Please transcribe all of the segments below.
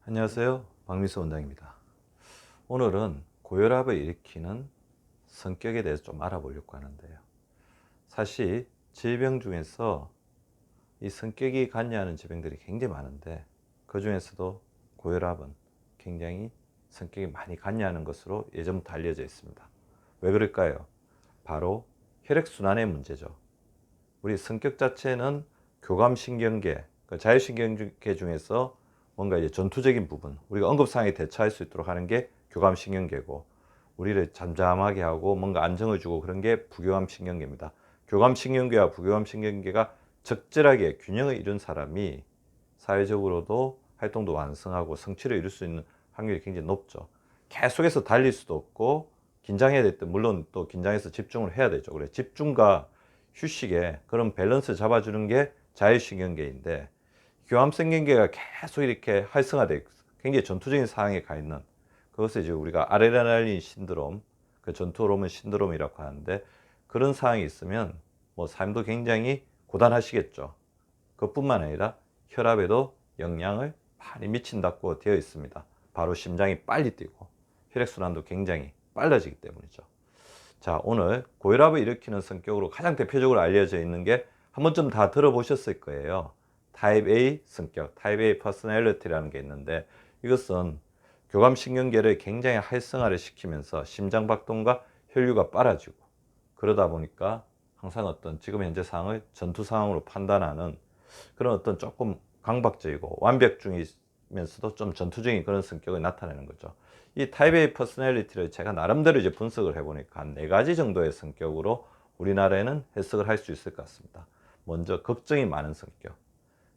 안녕하세요. 박미수 원장입니다. 오늘은 고혈압을 일으키는 성격에 대해서 좀 알아보려고 하는데요. 사실 질병 중에서 이 성격이 관여하는 질병들이 굉장히 많은데, 그 중에서도 고혈압은 굉장히 성격이 많이 관여하는 것으로 예전부터 알려져 있습니다. 왜 그럴까요? 바로 혈액순환의 문제죠. 우리 성격 자체는 교감신경계, 자율신경계 중에서 뭔가 이제 전투적인 부분, 우리가 응급상황에 대처할 수 있도록 하는 게 교감신경계고, 우리를 잠잠하게 하고 뭔가 안정을 주고 그런 게 부교감신경계입니다. 교감신경계와 부교감신경계가 적절하게 균형을 이룬 사람이 사회적으로도 활동도 완성하고 성취를 이룰 수 있는 확률이 굉장히 높죠. 계속해서 달릴 수도 없고, 긴장해야 될 때 물론 또 긴장해서 집중을 해야 되죠. 그래, 집중과 휴식에 그런 밸런스 잡아주는 게 자율신경계인데, 교감신경계가 계속 이렇게 활성화돼 굉장히 전투적인 상황에 가 있는, 그것을 이제 우리가 아드레날린 신드롬, 그 전투 호르몬 신드롬이라고 하는데, 그런 상황이 있으면 뭐 삶도 굉장히 고단하시겠죠. 그뿐만 아니라 혈압에도 영향을 많이 미친다고 되어 있습니다. 바로 심장이 빨리 뛰고 혈액순환도 굉장히 빨라지기 때문이죠. 자, 오늘 고혈압을 일으키는 성격으로 가장 대표적으로 알려져 있는 게 한 번쯤 다 들어보셨을 거예요. 타입 A 성격, 타입 A 퍼스널리티라는 게 있는데, 이것은 교감신경계를 굉장히 활성화를 시키면서 심장박동과 혈류가 빨라지고, 그러다 보니까 항상 어떤 지금 현재 상황을 전투 상황으로 판단하는 그런 어떤 조금 강박적이고 완벽주의면서도 좀 전투적인 그런 성격을 나타내는 거죠. 이 타입 A 퍼스널리티를 제가 나름대로 이제 분석을 해보니까 한 4가지 정도의 성격으로 우리나라에는 해석을 할 수 있을 것 같습니다. 먼저 걱정이 많은 성격,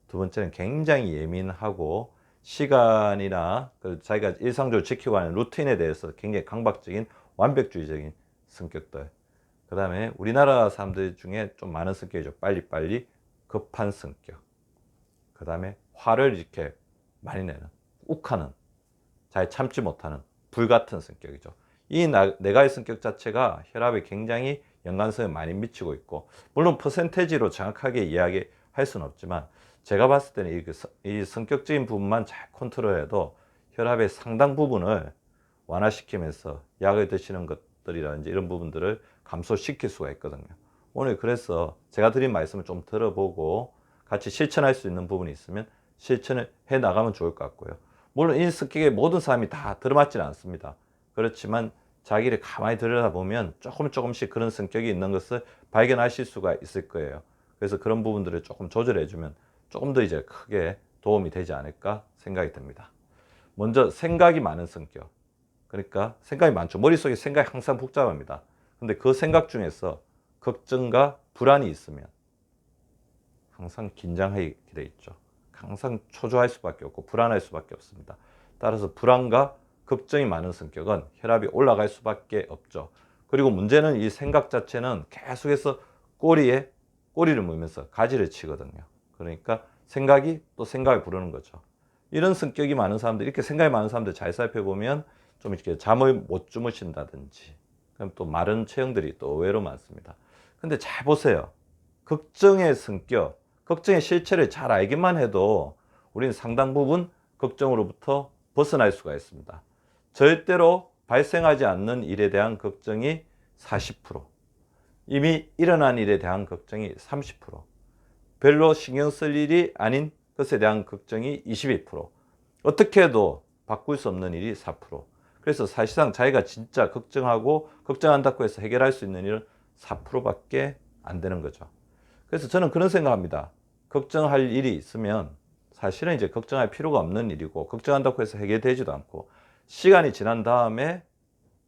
두 번째는 굉장히 예민하고 시간이나 자기가 일상적으로 지키고 하는 루틴에 대해서 굉장히 강박적인 완벽주의적인 성격들, 그 다음에 우리나라 사람들 중에 좀 많은 성격이죠. 빨리빨리 급한 성격, 그 다음에 화를 이렇게 많이 내는, 욱하는, 잘 참지 못하는 불같은 성격이죠. 이 4가지 성격 자체가 혈압에 굉장히 연관성을 많이 미치고 있고, 물론 퍼센테이지로 정확하게 이야기할 수는 없지만, 제가 봤을 때는 이 성격적인 부분만 잘 컨트롤해도 혈압의 상당 부분을 완화시키면서 약을 드시는 것들이라든지 이런 부분들을 감소시킬 수가 있거든요. 오늘 그래서 제가 드린 말씀을 좀 들어보고 같이 실천할 수 있는 부분이 있으면 실천을 해 나가면 좋을 것 같고요. 물론 이 성격의 모든 사람이 다 들어맞지는 않습니다. 그렇지만 자기를 가만히 들여다보면 조금씩 그런 성격이 있는 것을 발견하실 수가 있을 거예요. 그래서 그런 부분들을 조금 조절해주면 조금 더 이제 크게 도움이 되지 않을까 생각이 듭니다. 먼저 생각이 많은 성격. 그러니까 생각이 많죠. 머릿속에 생각이 항상 복잡합니다. 근데 그 생각 중에서 걱정과 불안이 있으면 항상 긴장하게 돼 있죠. 항상 초조할 수밖에 없고 불안할 수밖에 없습니다. 따라서 불안과 걱정이 많은 성격은 혈압이 올라갈 수밖에 없죠. 그리고 문제는 이 생각 자체는 계속해서 꼬리를 물면서 가지를 치거든요. 그러니까 생각이 또 생각을 부르는 거죠. 이런 성격이 많은 사람들, 이렇게 생각이 많은 사람들 잘 살펴보면 좀 이렇게 잠을 못 주무신다든지, 그럼 또 마른 체형들이 또 의외로 많습니다. 근데 잘 보세요. 걱정의 성격, 걱정의 실체를 잘 알기만 해도 우리는 상당 부분 걱정으로부터 벗어날 수가 있습니다. 절대로 발생하지 않는 일에 대한 걱정이 40%, 이미 일어난 일에 대한 걱정이 30%, 별로 신경 쓸 일이 아닌 것에 대한 걱정이 22%, 어떻게 해도 바꿀 수 없는 일이 4%. 그래서 사실상 자기가 진짜 걱정하고 걱정한다고 해서 해결할 수 있는 일은 4%밖에 안 되는 거죠. 그래서 저는 그런 생각합니다. 걱정할 일이 있으면 사실은 이제 걱정할 필요가 없는 일이고, 걱정한다고 해서 해결되지도 않고, 시간이 지난 다음에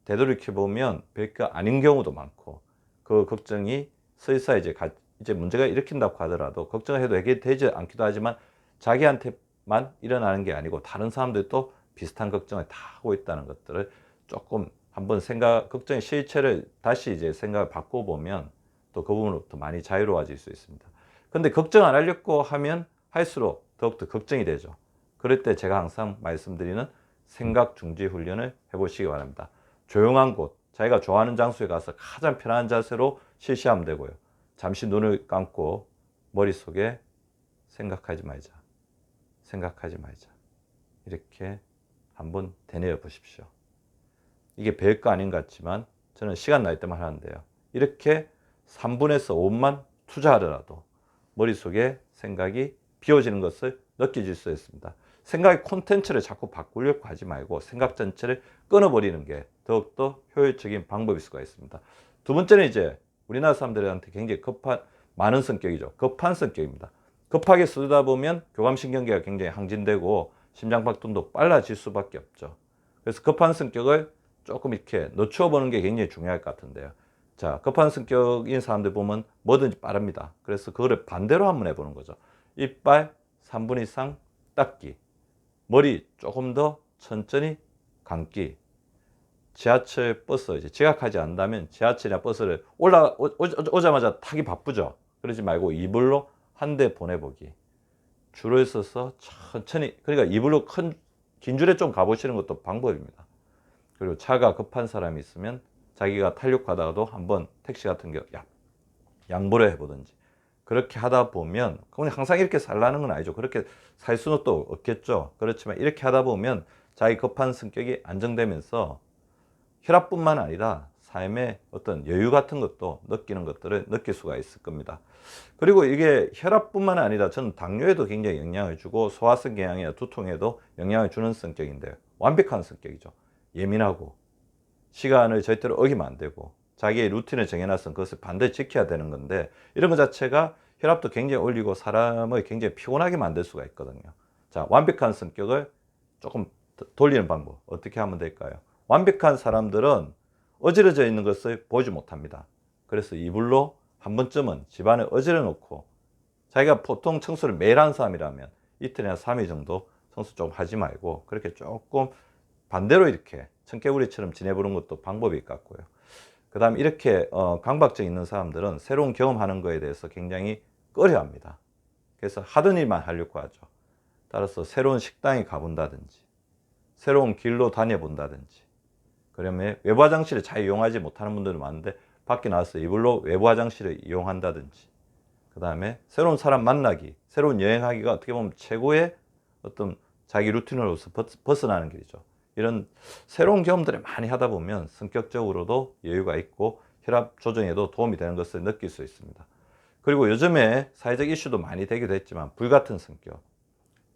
되돌이켜보면 별거 아닌 경우도 많고, 그 걱정이 설사 이제 문제가 일으킨다고 하더라도 걱정을 해도 해결되지 않기도 하지만 자기한테만 일어나는 게 아니고 다른 사람들도 비슷한 걱정을 다 하고 있다는 것들을 조금 한번 걱정의 실체를 다시 이제 생각을 바꿔보면 또 그 부분으로부터 많이 자유로워질 수 있습니다. 근데 걱정 안 하려고 하면 할수록 더욱더 걱정이 되죠. 그럴 때 제가 항상 말씀드리는 생각 중지 훈련을 해보시기 바랍니다. 조용한 곳, 자기가 좋아하는 장소에 가서 가장 편안한 자세로 실시하면 되고요. 잠시 눈을 감고 머릿속에 생각하지 말자. 생각하지 말자. 이렇게 한번 되뇌어 보십시오. 이게 별거 아닌 것 같지만 저는 시간 날 때만 하는데요. 이렇게 3분에서 5분만 투자하더라도 머릿속에 생각이 비워지는 것을 느껴질 수 있습니다. 생각의 콘텐츠를 자꾸 바꾸려고 하지 말고 생각 전체를 끊어버리는 게 더욱더 효율적인 방법일 수가 있습니다. 두 번째는 이제 우리나라 사람들한테 굉장히 많은 성격이죠. 급한 성격입니다. 급하게 쓰다 보면 교감신경계가 굉장히 항진되고 심장박동도 빨라질 수밖에 없죠. 그래서 급한 성격을 조금 이렇게 늦춰 보는 게 굉장히 중요할 것 같은데요. 자, 급한 성격인 사람들 보면 뭐든지 빠릅니다. 그래서 그거를 반대로 한번 해보는 거죠. 이빨 3분 이상 닦기, 머리 조금 더 천천히 감기, 지하철, 버스 이제 지각하지 않는다면 지하철이나 버스를 오자마자 타기 바쁘죠. 그러지 말고 이불로 한 대 보내보기. 줄을 서서 천천히, 그러니까 이불로 긴 줄에 좀 가보시는 것도 방법입니다. 그리고 차가 급한 사람이 있으면 자기가 탄력하다가도 한번 택시 같은 게 양보를 해보든지 그렇게 하다 보면, 그건 항상 이렇게 살라는 건 아니죠. 그렇게 살 수는 또 없겠죠. 그렇지만 이렇게 하다 보면 자기 급한 성격이 안정되면서 혈압뿐만 아니라 삶의 어떤 여유 같은 것도 느끼는 것들을 느낄 수가 있을 겁니다. 그리고 이게 혈압뿐만 아니라 저는 당뇨에도 굉장히 영향을 주고 소화성 경향이나 두통에도 영향을 주는 성격인데요. 완벽한 성격이죠. 예민하고 시간을 절대로 어기면 안 되고 자기의 루틴을 정해놨으면 그것을 반드시 지켜야 되는 건데, 이런 것 자체가 혈압도 굉장히 올리고 사람을 굉장히 피곤하게 만들 수가 있거든요. 자, 완벽한 성격을 조금 돌리는 방법 어떻게 하면 될까요? 완벽한 사람들은 어지러져 있는 것을 보지 못합니다. 그래서 이불로 한 번쯤은 집안을 어지러 놓고, 자기가 보통 청소를 매일 하는 사람이라면 이틀이나 3일 정도 청소 좀 하지 말고 그렇게 조금 반대로 이렇게 청개구리처럼 지내보는 것도 방법일 것 같고요. 그 다음에 이렇게 강박증 있는 사람들은 새로운 경험하는 거에 대해서 굉장히 꺼려합니다. 그래서 하던 일만 하려고 하죠. 따라서 새로운 식당에 가본다든지 새로운 길로 다녀본다든지, 그러면 외부 화장실을 잘 이용하지 못하는 분들도 많은데 밖에 나와서 이불로 외부 화장실을 이용한다든지, 그 다음에 새로운 사람 만나기, 새로운 여행하기가 어떻게 보면 최고의 어떤 자기 루틴으로서 벗어나는 길이죠. 이런 새로운 경험들을 많이 하다 보면 성격적으로도 여유가 있고 혈압 조정에도 도움이 되는 것을 느낄 수 있습니다. 그리고 요즘에 사회적 이슈도 많이 되기도 했지만 불같은 성격,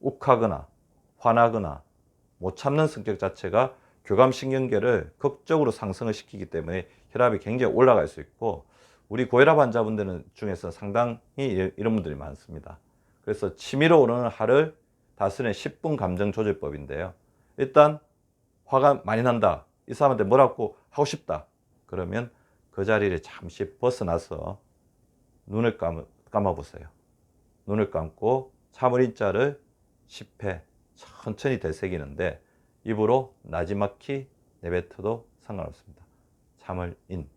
욱하거나 화나거나 못 참는 성격 자체가 교감신경계를 극적으로 상승을 시키기 때문에 혈압이 굉장히 올라갈 수 있고, 우리 고혈압 환자분들 중에서 상당히 이런 분들이 많습니다. 그래서 치밀어 오르는 화를 다스리는 10분 감정조절법인데요. 일단 화가 많이 난다, 이 사람한테 뭐라고 하고 싶다, 그러면 그 자리를 잠시 벗어나서 눈을 감아보세요. 눈을 감고 참을 인자를 10회 천천히 되새기는데 입으로 나지막히 내뱉어도 상관없습니다. 참을 인,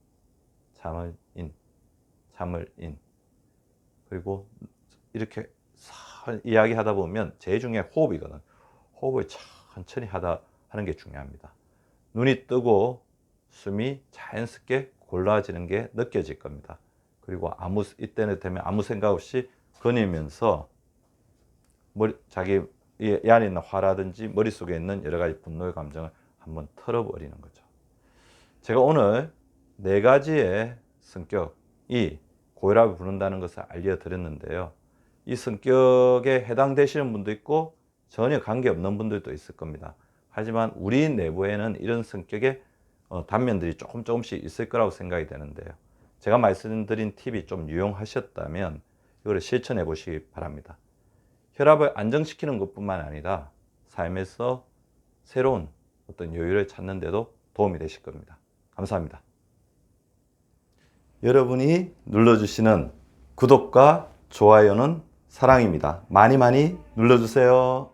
참을 인, 참을 인. 그리고 이렇게 이야기하다 보면 제일 중요한 호흡이거든. 호흡을 천천히 하는 게 중요합니다. 눈이 뜨고 숨이 자연스럽게 골라지는 게 느껴질 겁니다. 그리고 이때는 되면 아무 생각 없이 거니면서 자기 이 안에 있는 화라든지 머릿속에 있는 여러 가지 분노의 감정을 한번 털어버리는 거죠. 제가 오늘 4가지의 성격이 고혈압을 부른다는 것을 알려드렸는데요. 이 성격에 해당되시는 분도 있고 전혀 관계없는 분들도 있을 겁니다. 하지만 우리 내부에는 이런 성격의 단면들이 조금씩 있을 거라고 생각이 되는데요. 제가 말씀드린 팁이 좀 유용하셨다면 이거를 실천해 보시기 바랍니다. 혈압을 안정시키는 것뿐만 아니라 삶에서 새로운 어떤 여유를 찾는 데도 도움이 되실 겁니다. 감사합니다. 여러분이 눌러주시는 구독과 좋아요는 사랑입니다. 많이 눌러주세요.